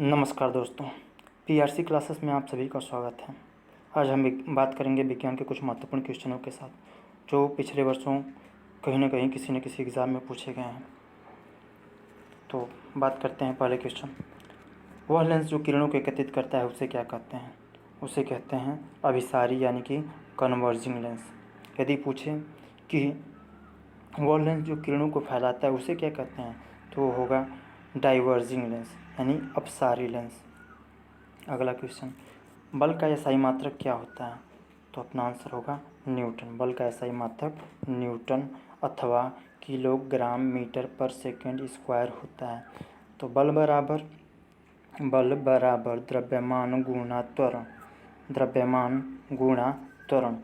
नमस्कार दोस्तों, PRC classes में आप सभी का स्वागत है। आज हम बात करेंगे विज्ञान के कुछ महत्वपूर्ण क्वेश्चनों के साथ, जो पिछले वर्षों कहीं ना कहीं किसी न किसी एग्ज़ाम में पूछे गए हैं। तो बात करते हैं पहले क्वेश्चन। वह लेंस जो किरणों को एकत्रित करता है उसे क्या कहते हैं? उसे कहते हैं अभिसारी यानी कि कन्वर्जिंग लेंस। यदि पूछे कि वह लेंस जो किरणों को फैलाता है उसे क्या कहते हैं, तो वो होगा डाइवर्जिंग लेंस यानी अपसारी लेंस। अगला क्वेश्चन, बल का एसआई मात्रक क्या होता है? तो अपना आंसर होगा न्यूटन। बल का एसआई मात्रक न्यूटन अथवा किलोग्राम मीटर पर सेकंड स्क्वायर होता है। तो बल बराबर द्रव्यमान गुणा त्वरण। द्रव्यमान गुणा त्वरण।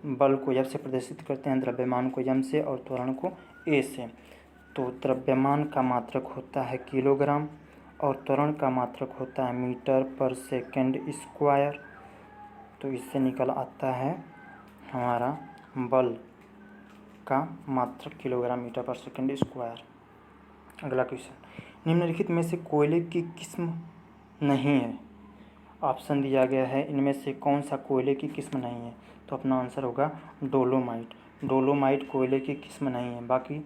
बल को एफ से प्रदर्शित करते हैं, द्रव्यमान को एम से और त्वरण को ए से। तो द्रव्यमान का मात्रक होता है किलोग्राम और त्वरण का मात्रक होता है मीटर पर सेकंड स्क्वायर। तो इससे निकल आता है हमारा बल का मात्रक किलोग्राम मीटर पर सेकंड स्क्वायर। अगला क्वेश्चन, निम्नलिखित में से कोयले की किस्म नहीं है? ऑप्शन दिया गया है, इनमें से कौन सा कोयले की किस्म नहीं है? तो अपना आंसर होगा डोलोमाइट। डोलोमाइट कोयले की किस्म नहीं है, बाकी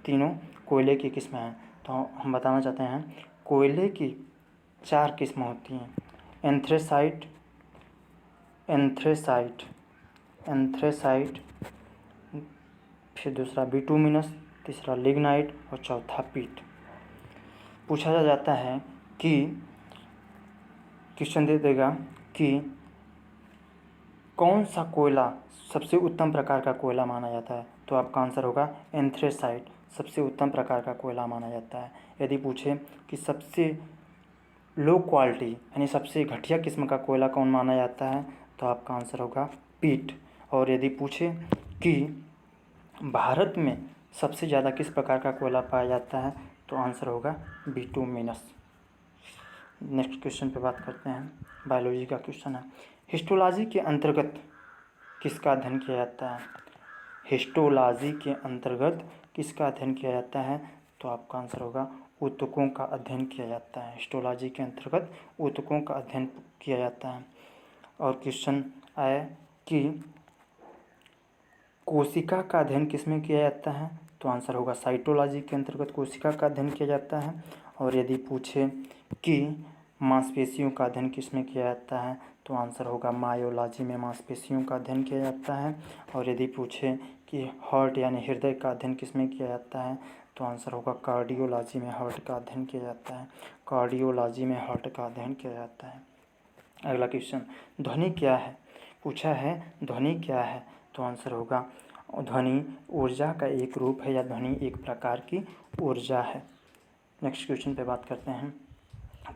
तीनों कोयले की किस्म हैं। तो हम बताना चाहते हैं कोयले की 4 किस्म होती हैं। एंथ्रेसाइट, फिर दूसरा बिटुमिनस, तीसरा लिग्नाइट और चौथा पीट। पूछा जाता है कि क्वेश्चन दे देगा कि कौन सा कोयला सबसे उत्तम प्रकार का कोयला माना जाता है? तो आपका आंसर होगा एंथ्रेसाइट सबसे उत्तम प्रकार का कोयला माना जाता है। यदि पूछे कि सबसे लो क्वालिटी यानी सबसे घटिया किस्म का कोयला कौन माना जाता है, तो आपका आंसर होगा पीट। और यदि पूछे कि भारत में सबसे ज़्यादा किस प्रकार का कोयला पाया जाता है, तो आंसर होगा बिटुमिनस। नेक्स्ट क्वेश्चन पे बात करते हैं, बायोलॉजी का क्वेश्चन है। हिस्टोलॉजी के अंतर्गत किसका अध्ययन किया जाता है? हिस्टोलॉजी के अंतर्गत किसका अध्ययन किया जाता है? तो आपका आंसर होगा ऊतकों का अध्ययन किया जाता है। हिस्टोलॉजी के अंतर्गत ऊतकों का अध्ययन किया जाता है। और क्वेश्चन आया कि कोशिका का अध्ययन किसमें किया जाता है? तो आंसर होगा साइटोलॉजी के अंतर्गत कोशिका का अध्ययन किया जाता है। और यदि पूछे कि मांसपेशियों का अध्ययन किसमें किया जाता है, तो आंसर होगा मायोलॉजी में मांसपेशियों का अध्ययन किया जाता है। और यदि पूछे कि हार्ट यानी हृदय का अध्ययन किसमें किया जाता है, तो आंसर होगा कार्डियोलॉजी में हार्ट का अध्ययन किया जाता है। कार्डियोलॉजी में हार्ट का अध्ययन किया जाता है। अगला क्वेश्चन, ध्वनि क्या है? पूछा है ध्वनि क्या है, तो आंसर होगा ध्वनि ऊर्जा का एक रूप है या ध्वनि एक प्रकार की ऊर्जा है। नेक्स्ट क्वेश्चन पे बात करते हैं,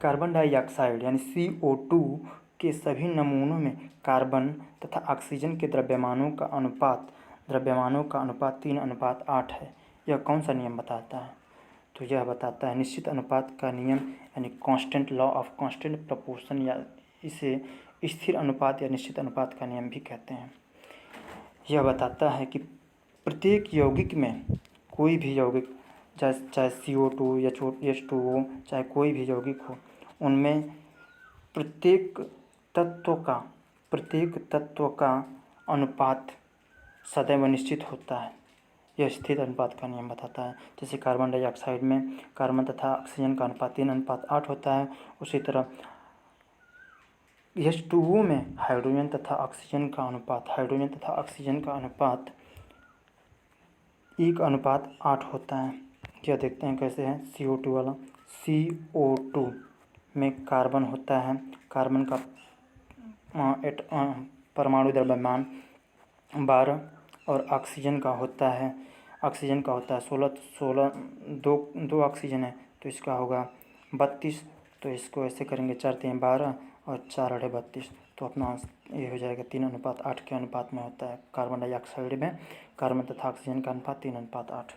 कार्बन डाइऑक्साइड यानी CO2 के सभी नमूनों में कार्बन तथा ऑक्सीजन के द्रव्यमानों का अनुपात 3:8 है। यह कौन सा नियम बताता है? तो यह बताता है निश्चित अनुपात का नियम यानी constant law of constant proportion, या इसे स्थिर अनुपात या निश्चित अनुपात का नियम भी कहते हैं। यह बताता है कि प्रत्येक यौगिक में कोई भी यौगिक चाहे CO2 या H2O चाहे कोई भी यौगिक हो, उनमें प्रत्येक तत्व का अनुपात सदैव निश्चित होता है। यह स्थिर अनुपात का नियम बताता है। जैसे कार्बन डाइऑक्साइड में कार्बन तथा ऑक्सीजन का अनुपात 3:8 होता है, उसी तरह H2O में हाइड्रोजन तथा ऑक्सीजन का अनुपात 1:8 होता है। क्या देखते हैं कैसे है CO2 वाला। CO2 में कार्बन होता है, कार्बन का परमाणु द्रव्यमान 12 और ऑक्सीजन का होता है 16 दो ऑक्सीजन है तो इसका होगा 32। तो इसको ऐसे करेंगे 4×3=12 और 4×8=32। तो अपना ये हो जाएगा 3:8 के अनुपात में होता है। कार्बन डाइऑक्साइड में कार्बन तथा ऑक्सीजन का अनुपात 3:8।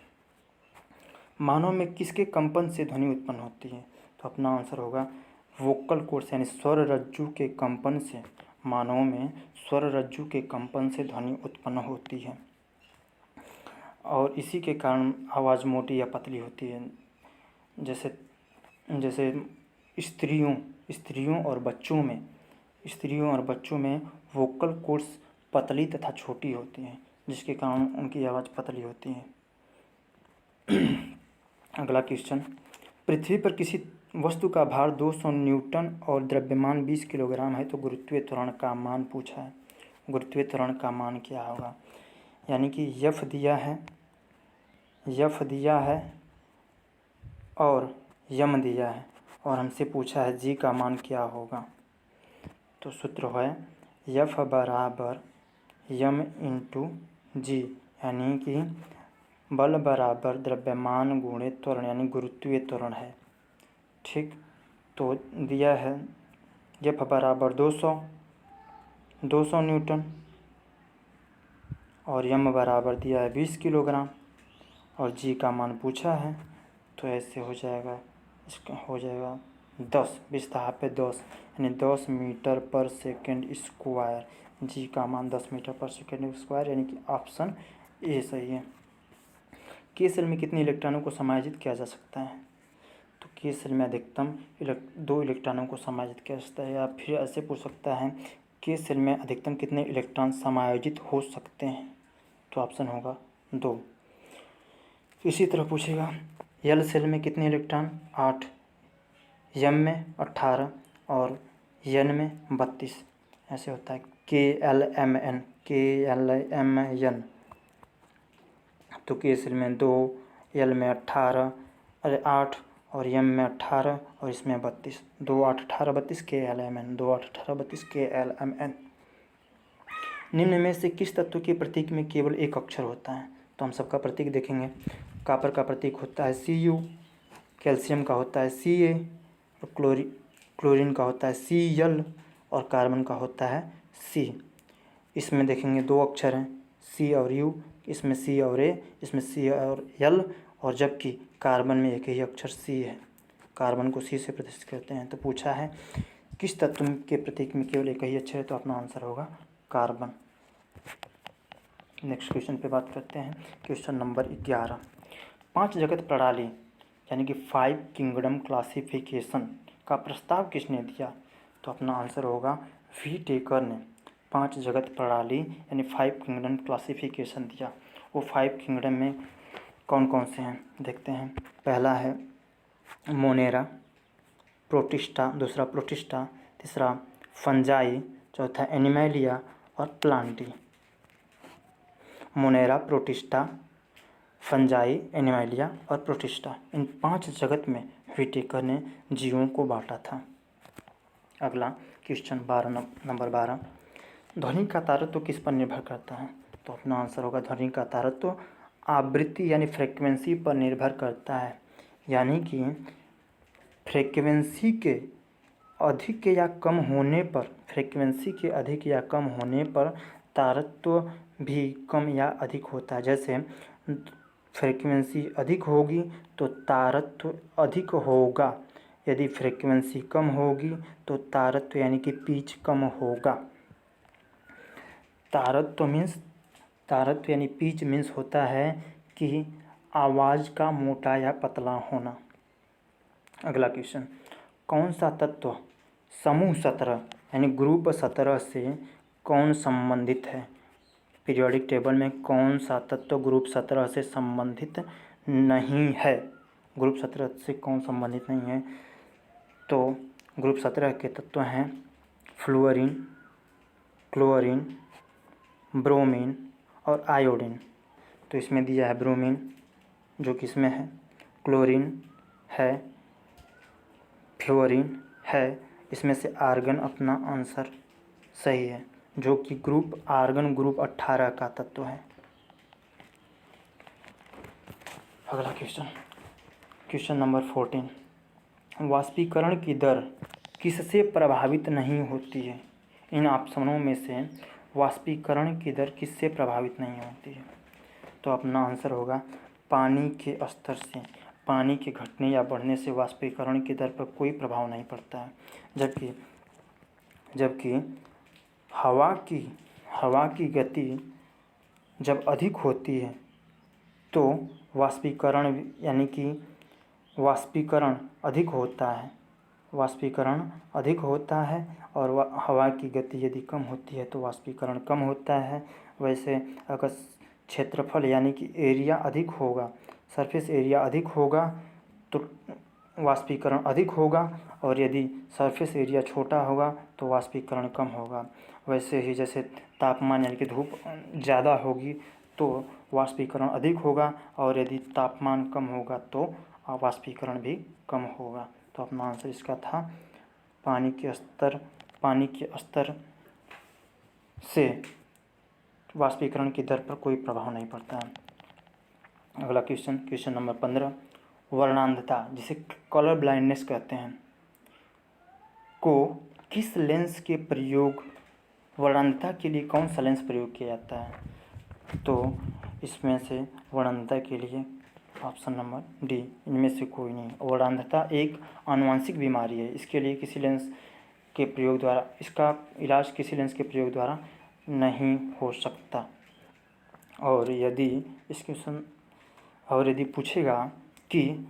मानव में किसके कंपन से ध्वनि उत्पन्न होती है? तो अपना आंसर होगा वोकल कोर्ड्स यानी स्वर रज्जु के कंपन से। मानव में स्वर रज्जु के कंपन से ध्वनि उत्पन्न होती है और इसी के कारण आवाज़ मोटी या पतली होती है। जैसे स्त्रियों और बच्चों में वोकल कॉर्ड्स पतली तथा छोटी होती हैं, जिसके कारण उनकी आवाज़ पतली होती है। अगला क्वेश्चन, पृथ्वी पर किसी वस्तु का भार 200 न्यूटन और द्रव्यमान 20 किलोग्राम है तो गुरुत्वीय त्वरण का मान पूछा है। गुरुत्वीय त्वरण का मान क्या होगा? यानी कि यफ दिया है और यम दिया है और हमसे पूछा है जी का मान क्या होगा। तो सूत्र है यफ बराबर यम इंटू जी, यानी कि बल बराबर द्रव्यमान गुणे त्वरण, यानी गुरुत्वीय त्वरण है। ठीक, तो दिया है यफ बराबर 200 न्यूटन और यम बराबर दिया है 20 किलोग्राम और जी का मान पूछा है। तो ऐसे हो जाएगा, इसका हो जाएगा 10 विस्तार पे 10 यानी 10 मीटर पर सेकेंड स्क्वायर। जी का मान 10 मीटर पर सेकेंड स्क्वायर, यानी कि ऑप्शन ए सही है। के सेल में कितने इलेक्ट्रॉनों को समायोजित किया जा सकता है? तो के सेल में अधिकतम 2 इलेक्ट्रॉनों को समायोजित किया जा सकता है। या फिर ऐसे पूछ सकता है के सेल में अधिकतम कितने इलेक्ट्रॉन समायोजित हो सकते हैं? तो ऑप्शन होगा 2। इसी तरह पूछेगा एल सेल में कितने इलेक्ट्रॉन? 8, यम में 18 और एन में 32। ऐसे होता है KLMN। तो के सेल में 2, एल में 8 और यम में 18 और इसमें 32। 2, 8, 18, 32 KLMN। 2, 8, 18, 32 KLMN। निम्न में से किस तत्व के प्रतीक में केवल एक अक्षर होता है? तो हम सबका प्रतीक देखेंगे। कॉपर का प्रतीक होता है Cu, कैल्शियम का होता है Ca और क्लोरीन का होता है Cl और कार्बन का होता है C। इसमें देखेंगे 2 अक्षर हैं C और U, इसमें C और A, इसमें C और L, और जबकि कार्बन में एक ही अक्षर C है। कार्बन को C से प्रदर्शित करते हैं। तो पूछा है किस तत्व के प्रतीक में केवल एक ही अक्षर है? तो अपना आंसर होगा कार्बन। नेक्स्ट क्वेश्चन पे बात करते हैं। क्वेश्चन नंबर 11, 5 जगत प्रणाली यानी कि 5 किंगडम क्लासिफिकेशन का प्रस्ताव किसने दिया? तो अपना आंसर होगा वी टेकर ने 5 जगत प्रणाली यानी 5 किंगडम क्लासिफिकेशन दिया। वो 5 किंगडम में कौन कौन से हैं देखते हैं। पहला है मोनेरा, प्रोटिस्टा, दूसरा प्रोटिस्टा, तीसरा फंजाई, चौथा एनिमैलिया और प्लांटी। मोनेरा, प्रोटिस्टा, फंजाई, एनिमैलिया और प्रोटिस्टा, इन 5 जगत में व्हिटेकर ने जीवों को बांटा था। अगला क्वेश्चन नंबर 12, ध्वनि का तारतम्य किस पर निर्भर करता है? तो अपना आंसर होगा ध्वनि का तारतम्य आवृत्ति यानी फ्रीक्वेंसी पर निर्भर करता है। यानी कि फ्रीक्वेंसी के अधिक या कम होने पर तारतम्य भी कम या अधिक होता है। जैसे फ्रीक्वेंसी अधिक होगी तो तारतम्य अधिक होगा, यदि फ्रीक्वेंसी कम होगी तो तारतम्य यानी कि पिच कम होगा। तारतम्य यानी पिच मीन्स होता है कि आवाज़ का मोटा या पतला होना। अगला क्वेश्चन, कौन सा तत्व समूह 17 यानी ग्रुप 17 से कौन संबंधित है? पीरियोडिक टेबल में कौन सा तत्व ग्रुप 17 से संबंधित नहीं है? ग्रुप 17 से कौन संबंधित नहीं है? तो ग्रुप 17 के तत्व हैं फ्लोरीन, क्लोरीन, ब्रोमीन और आयोडीन। तो इसमें दिया है ब्रोमीन जो कि इसमें है, क्लोरीन है, फ्लोरीन है, इसमें से आर्गन अपना आंसर सही है जो कि आर्गन ग्रुप 18 का तत्व है। अगला क्वेश्चन नंबर 14, वाष्पीकरण की दर किससे प्रभावित नहीं होती है? इन ऑप्शनों में से वाष्पीकरण की दर किससे प्रभावित नहीं होती है? तो अपना आंसर होगा पानी के स्तर से। पानी के घटने या बढ़ने से वाष्पीकरण की दर पर कोई प्रभाव नहीं पड़ता है। जबकि हवा की गति जब अधिक होती है तो वाष्पीकरण अधिक होता है वाष्पीकरण अधिक होता है और हवा की गति यदि कम होती है तो वाष्पीकरण कम होता है। वैसे अगर क्षेत्रफल यानी कि एरिया अधिक होगा, सरफेस एरिया अधिक होगा तो वाष्पीकरण अधिक होगा, और यदि सरफेस एरिया छोटा होगा तो वाष्पीकरण कम होगा। वैसे ही जैसे तापमान यानी कि धूप ज़्यादा होगी तो वाष्पीकरण अधिक होगा, और यदि तापमान कम होगा तो वाष्पीकरण भी कम होगा। तो अपना आंसर इसका था पानी के स्तर से वाष्पीकरण की दर पर कोई प्रभाव नहीं पड़ता है। अगला क्वेश्चन नंबर 15, वर्णांधता जिसे कलर ब्लाइंडनेस कहते हैं को किस लेंस के प्रयोग, वर्णांधता के लिए कौन सा लेंस प्रयोग किया जाता है? तो इसमें से वर्णांधता के लिए ऑप्शन नंबर डी, इनमें से कोई नहीं। वर्णांधता एक आनुवंशिक बीमारी है, इसके लिए किसी लेंस के प्रयोग द्वारा, इसका इलाज किसी लेंस के प्रयोग द्वारा नहीं हो सकता। और यदि पूछेगा कि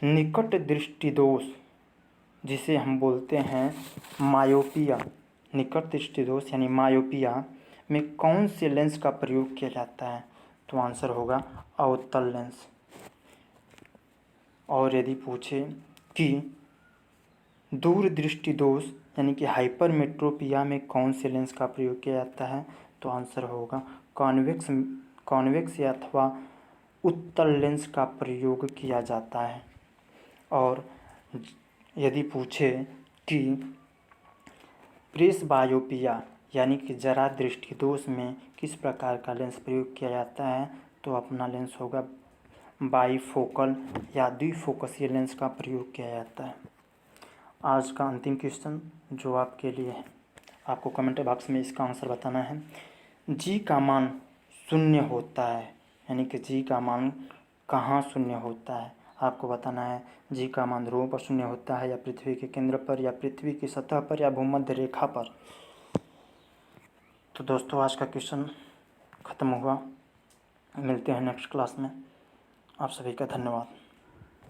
निकट दृष्टि दोष जिसे हम बोलते हैं मायोपिया, निकट दृष्टि दोष यानी मायोपिया में कौन से लेंस का प्रयोग किया जाता है? तो आंसर होगा अवतल लेंस। और यदि पूछे कि दूर दृष्टि दोष यानी कि हाइपरमेट्रोपिया में कौन से लेंस का प्रयोग किया जाता है? तो आंसर होगा कॉन्वेक्स अथवा उत्तल लेंस का प्रयोग किया जाता है। और यदि पूछे कि प्रेसबायोपिया यानी कि जरा दृष्टि दोष में किस प्रकार का लेंस प्रयोग किया जाता है? तो अपना लेंस होगा बाईफोकल या द्विफोकसीय लेंस का प्रयोग किया जाता है। आज का अंतिम क्वेश्चन जो आपके लिए है, आपको कमेंट बॉक्स में इसका आंसर बताना है। जी का मान शून्य होता है, यानी कि जी का मान कहाँ शून्य होता है? आपको बताना है जी का मान ध्रुवों पर शून्य होता है, या पृथ्वी के केंद्र पर, या पृथ्वी की सतह पर, या भूमध्य रेखा पर। तो दोस्तों आज का क्वेश्चन ख़त्म हुआ। मिलते हैं नेक्स्ट क्लास में। आप सभी का धन्यवाद।